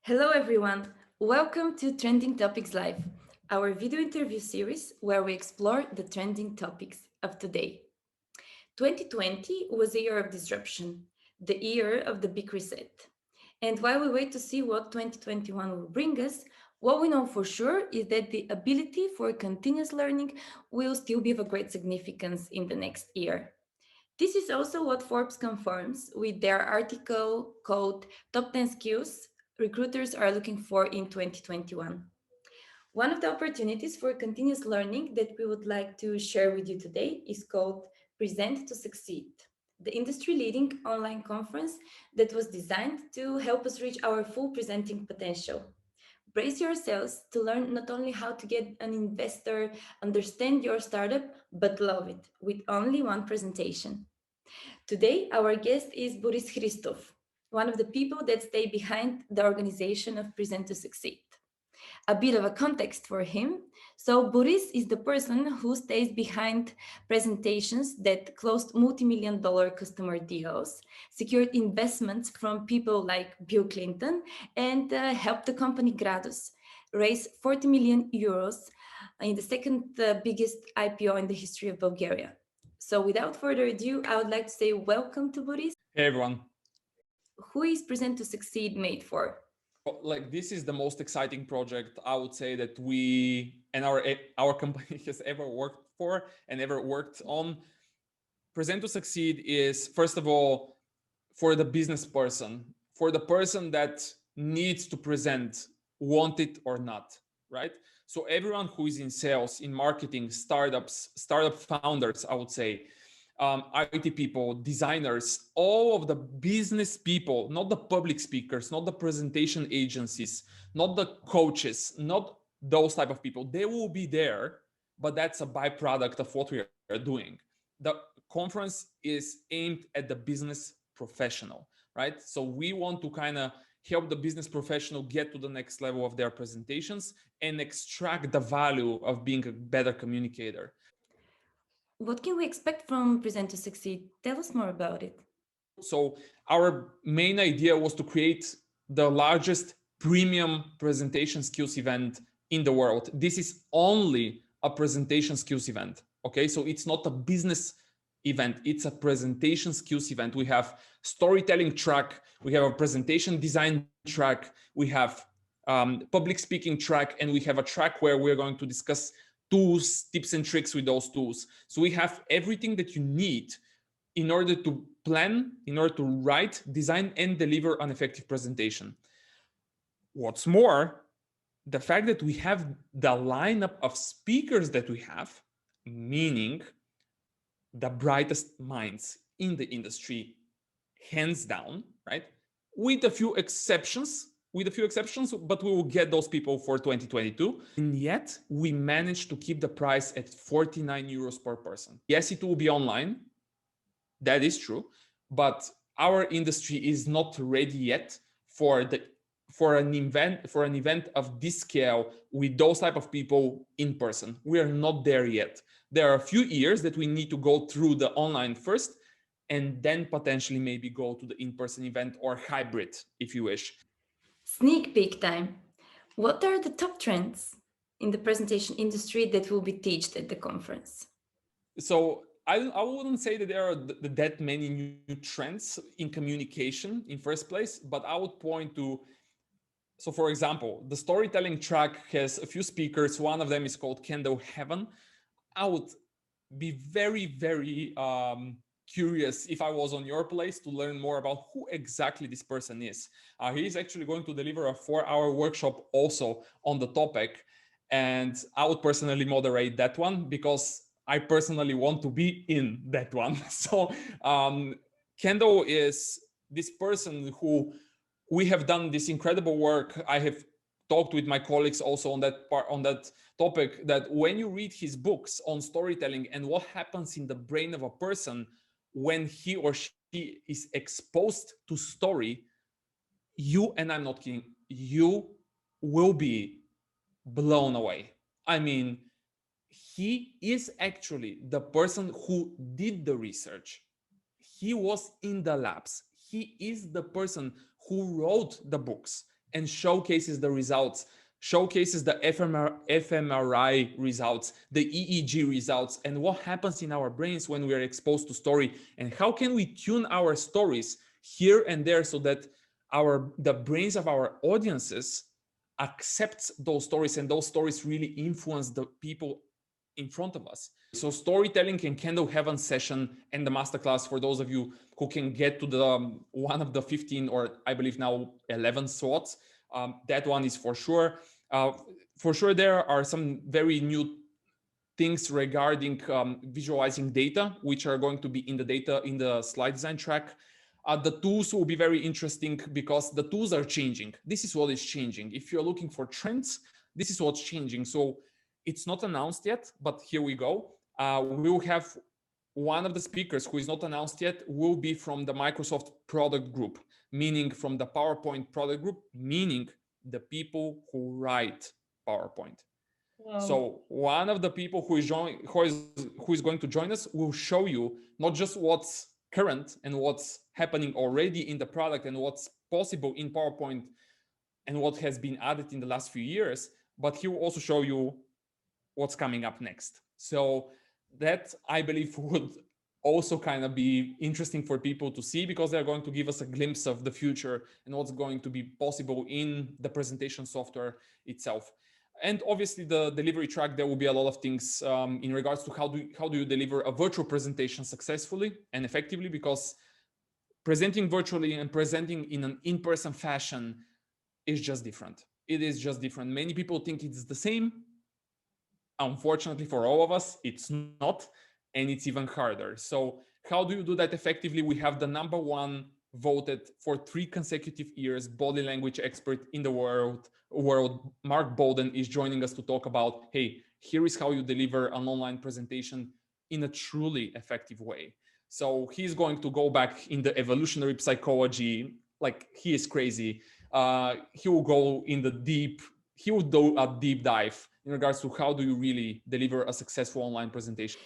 Hello everyone, welcome to Trending Topics Live, our video interview series where we explore the trending topics of today. 2020 was a year of disruption, the year of the big reset. And while we wait to see what 2021 will bring us, what we know for sure is that the ability for continuous learning will still be of a great significance in the next year. This is also what Forbes confirms with their article called Top 10 Skills Recruiters Are Looking For in 2021. One of the opportunities for continuous learning that we would like to share with you today is called Present to Succeed, the industry leading online conference that was designed to help us reach our full presenting potential. Brace yourselves to learn not only how to get an investor, understand your startup, but love it with only one presentation. Today, our guest is Boris Christov, one of the people that stay behind the organization of Present to Succeed. A bit of a context for him. So, Boris is the person who stays behind presentations that closed multi-million dollar customer deals, secured investments from people like Bill Clinton, and helped the company Gradus raise 40 million euros in the second biggest IPO in the history of Bulgaria. So without further ado, I would like to say welcome to Boris. Hey everyone. Who is Present to Succeed made for? This is the most exciting project I would say that we and our company has ever worked for and ever worked on. Present to Succeed is first of all for the business person, for the person that needs to present, want it or not, right? So everyone who is in sales, in marketing, startup founders, I would say, IT people, designers, all of the business people, not the public speakers, not the presentation agencies, not the coaches, not those type of people. They will be there, but that's a byproduct of what we are doing. The conference is aimed at the business professional, right? So we want to kind of help the business professional get to the next level of their presentations and extract the value of being a better communicator. What can we expect from Present to Succeed? Tell us more about it. So our main idea was to create the largest premium presentation skills event in the world. This is only a presentation skills event. Okay, so it's not a business event, it's a presentation skills event. We have storytelling track, we have a presentation design track, we have public speaking track, and we have a track where we're going to discuss tools, tips and tricks with those tools. So we have everything that you need in order to plan, in order to write, design, and deliver an effective presentation. What's more, the fact that we have the lineup of speakers that we have, meaning the brightest minds in the industry, hands down, right? With a few exceptions, but we will get those people for 2022. And yet we managed to keep the price at 49 euros per person. Yes, it will be online. That is true, but our industry is not ready yet for an event of this scale with those type of people in person. We are not there yet. There are a few years that we need to go through the online first, and then potentially maybe go to the in-person event or hybrid, if you wish. Sneak peek time. What are the top trends in the presentation industry that will be taught at the conference? So I wouldn't say that there are that many new trends in communication in first place, but I would point to, so for example, the storytelling track has a few speakers. One of them is called Kendo Heaven. I would be very, very curious if I was on your place to learn more about who exactly this person is. He is actually going to deliver a 4-hour workshop also on the topic. And I would personally moderate that one because I personally want to be in that one. So Kendo is this person who we have done this incredible work. I have talked with my colleagues also on that topic, that when you read his books on storytelling and what happens in the brain of a person when he or she is exposed to story, you, and I'm not kidding, you will be blown away. I mean, he is actually the person who did the research. He was in the labs. He is the person who wrote the books. and showcases the results, showcases the fMRI results, the EEG results, and what happens in our brains when we are exposed to story, and how can we tune our stories here and there so that the brains of our audiences accepts those stories, and those stories really influence the people in front of us. So storytelling and candle heaven session and the masterclass, for those of you who can get to the one of the 15 or I believe now 11 slots, that one is for sure. For sure, there are some very new things regarding visualizing data, which are going to be in the slide design track. The tools will be very interesting because the tools are changing. This is what is changing. If you're looking for trends, this is what's changing. So it's not announced yet, but here we go. We'll have one of the speakers who is not announced yet will be from the Microsoft product group, meaning from the PowerPoint product group, meaning the people who write PowerPoint. Wow. So one of the people who is going to join us will show you not just what's current and what's happening already in the product and what's possible in PowerPoint and what has been added in the last few years, but he will also show you what's coming up next. So that, I believe, would also kind of be interesting for people to see, because they're going to give us a glimpse of the future and what's going to be possible in the presentation software itself. And obviously the delivery track, there will be a lot of things in regards to how do you deliver a virtual presentation successfully and effectively, because presenting virtually and presenting in an in-person fashion is just different. It is just different. Many people think it's the same. Unfortunately for all of us, it's not, and it's even harder. So how do you do that effectively? We have the #1 voted for 3 consecutive years body language expert in the world. Mark Bolden is joining us to talk about, hey, here is how you deliver an online presentation in a truly effective way. So he's going to go back in the evolutionary psychology, like he is crazy. He will go in the deep, he will do a deep dive in regards to how do you really deliver a successful online presentation.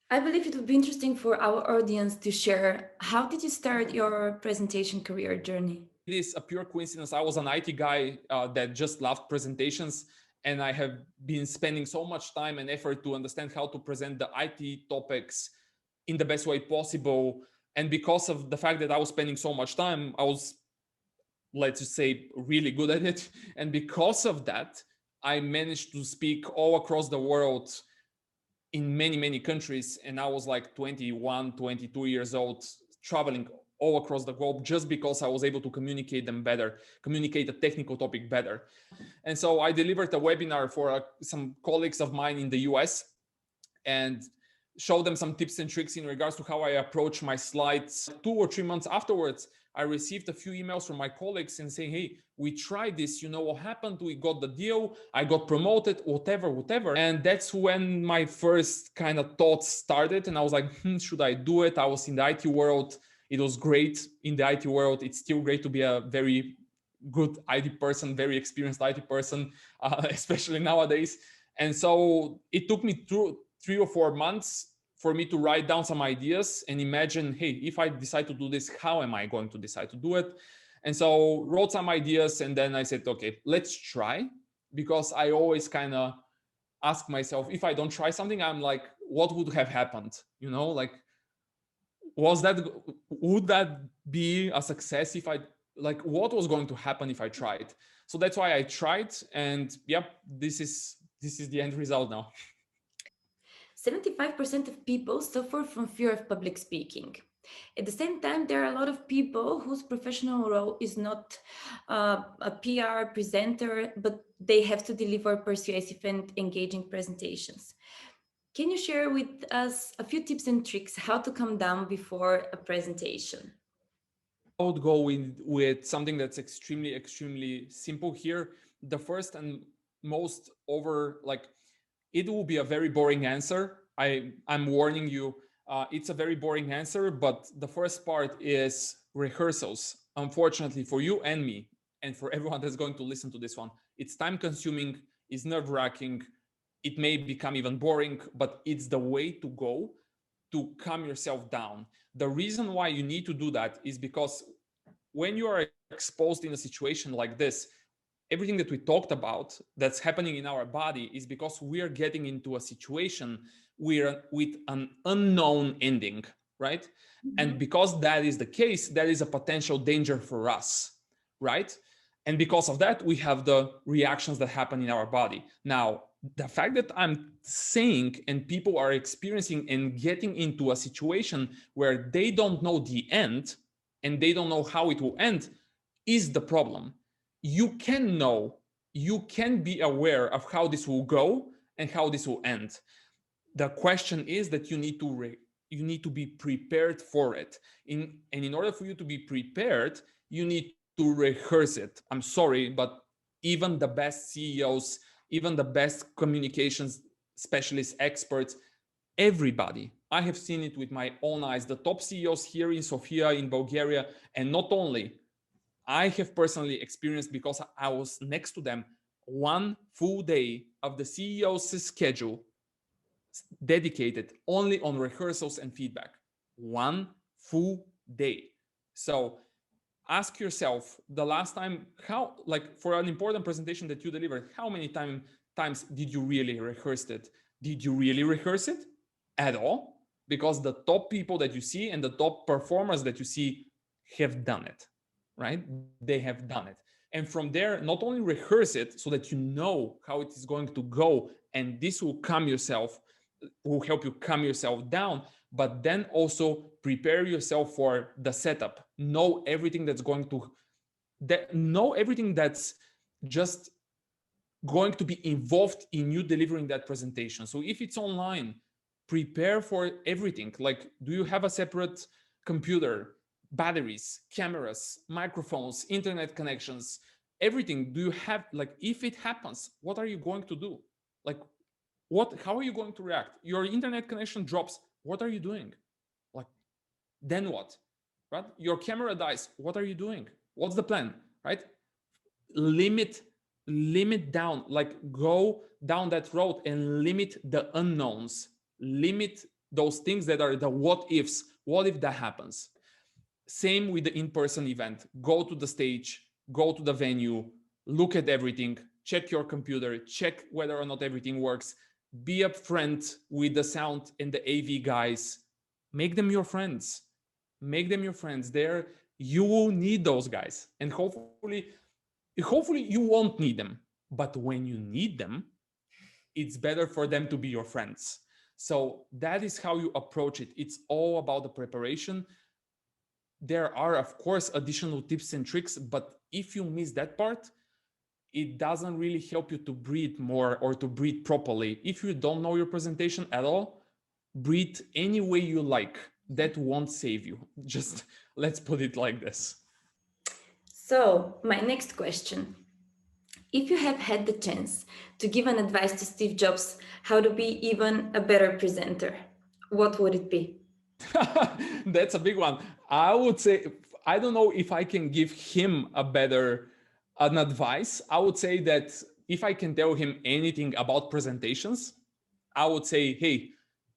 I believe it would be interesting for our audience to share, how did you start your presentation career journey? It is a pure coincidence. I was an IT guy that just loved presentations, and I have been spending so much time and effort to understand how to present the IT topics in the best way possible. And because of the fact that I was spending so much time, I was, let's just say, really good at it. And because of that, I managed to speak all across the world in many, many countries. And I was like 21, 22 years old, traveling all across the globe just because I was able to communicate them better, communicate a technical topic better. And so I delivered a webinar for some colleagues of mine in the US and showed them some tips and tricks in regards to how I approach my slides. 2 or 3 months afterwards, I received a few emails from my colleagues and saying, hey, we tried this, you know what happened? We got the deal, I got promoted, whatever. And that's when my first kind of thoughts started. And I was like, should I do it? I was in the IT world. It was great in the IT world. It's still great to be a very good IT person, very experienced IT person, especially nowadays. And so it took me through 3 or 4 months for me to write down some ideas and imagine, hey, if I decide to do this, how am I going to decide to do it? And so wrote some ideas, and then I said, okay, let's try. Because I always kind of ask myself, if I don't try something, I'm like, what would have happened? You know, like, would that be a success if I, like, what was going to happen if I tried? So that's why I tried, and yeah, this is the end result now. 75% of people suffer from fear of public speaking. At the same time, there are a lot of people whose professional role is not a PR presenter, but they have to deliver persuasive and engaging presentations. Can you share with us a few tips and tricks how to calm down before a presentation? I would go with something that's extremely simple here. The first and most it will be a very boring answer. I'm warning you, it's a very boring answer, but the first part is rehearsals. Unfortunately for you and me, and for everyone that's going to listen to this one, it's time consuming, it's nerve-wracking, it may become even boring, but it's the way to go to calm yourself down. The reason why you need to do that is because when you are exposed in a situation like this, everything that we talked about that's happening in our body is because we are getting into a situation with an unknown ending, right? And because that is the case, there is a potential danger for us, right? And because of that, we have the reactions that happen in our body. Now, the fact that I'm saying and people are experiencing and getting into a situation where they don't know the end and they don't know how it will end is the problem. You can know, you can be aware of how this will go and how this will end. The question is that you need to be prepared for it. And in order for you to be prepared, you need to rehearse it. I'm sorry, but even the best CEOs, even the best communications specialists, experts, everybody, I have seen it with my own eyes, the top CEOs here in Sofia, in Bulgaria, and not only, I have personally experienced, because I was next to them, one full day of the CEO's schedule dedicated only on rehearsals and feedback. One full day. So ask yourself the last time, how, like for an important presentation that you delivered, how many times did you really rehearse it? Did you really rehearse it at all? Because the top people that you see and the top performers that you see have done it, right? They have done it. And from there, not only rehearse it so that you know how it is going to go, and this will will help you calm yourself down, but then also prepare yourself for the setup. Know everything that's just going to be involved in you delivering that presentation. So if it's online, prepare for everything. Like, do you have a separate computer, batteries, cameras, microphones, internet connections, everything? Do you have, like, if it happens, what are you going to do? Like, how are you going to react? Your internet connection drops, what are you doing? Like, then what? Right? Your camera dies, what are you doing? What's the plan? Right? limit limit down, like go down that road and limit the unknowns, limit those things that are the what ifs. What if that happens? Same with the in-person event. Go to the stage, go to the venue, look at everything, check your computer, check whether or not everything works, be upfront with the sound and the AV guys. Make them your friends. Make them your friends. There, you will need those guys. And hopefully you won't need them. But when you need them, it's better for them to be your friends. So that is how you approach it. It's all about the preparation. There are, of course, additional tips and tricks, but if you miss that part, it doesn't really help you to breathe more or to breathe properly. If you don't know your presentation at all, breathe any way you like. That won't save you. Just let's put it like this. So, my next question. If you have had the chance to give an advice to Steve Jobs how to be even a better presenter, what would it be? That's a big one. I would say, I don't know if I can give him an advice. I would say that if I can tell him anything about presentations, I would say, hey,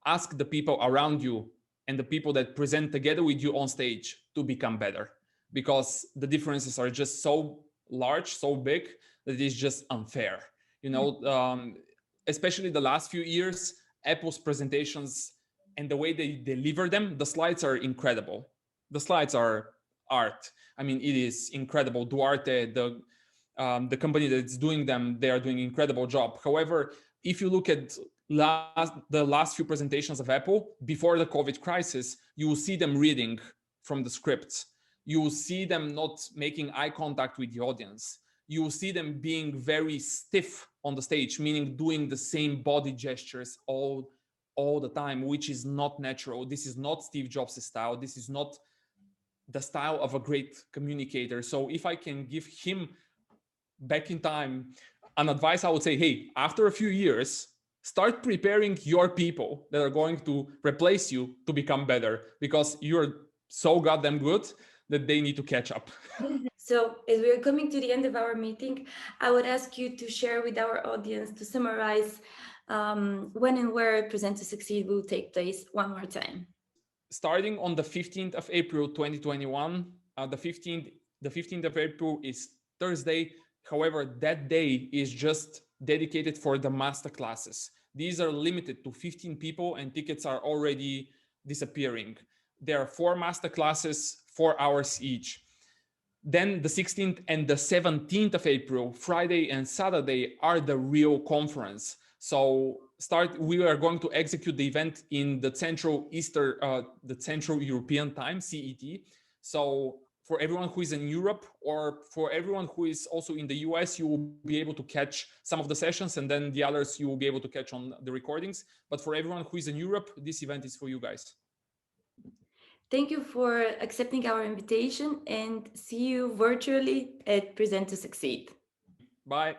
ask the people around you and the people that present together with you on stage to become better, because the differences are just so large, so big, that it is just unfair. You know, especially the last few years, Apple's presentations and the way they deliver them, the slides are incredible. The slides are art. I mean, it is incredible. Duarte, the company that's doing them, they are doing an incredible job. However, if you look at the last few presentations of Apple before the COVID crisis, you will see them reading from the scripts. You will see them not making eye contact with the audience. You will see them being very stiff on the stage, meaning doing the same body gestures all the time, which is not natural. This is not Steve Jobs' style. This is not the style of a great communicator. So if I can give him back in time an advice, I would say, hey, after a few years, start preparing your people that are going to replace you to become better, because you're so goddamn good that they need to catch up. So, as we are coming to the end of our meeting, I would ask you to share with our audience to summarize when and where Present to Succeed will take place one more time. Starting on the 15th of April 2021, The 15th of April is Thursday. However, that day is just dedicated for the master classes. These are limited to 15 people and tickets are already disappearing. There are 4 master classes, 4 hours each. Then the 16th and the 17th of April, Friday and Saturday, are the real conference. So we are going to execute the event in the Central European time, CET. So for everyone who is in Europe or for everyone who is also in the US, you will be able to catch some of the sessions and then the others you will be able to catch on the recordings. But for everyone who is in Europe, this event is for you guys. Thank you for accepting our invitation and see you virtually at Present to Succeed. Bye.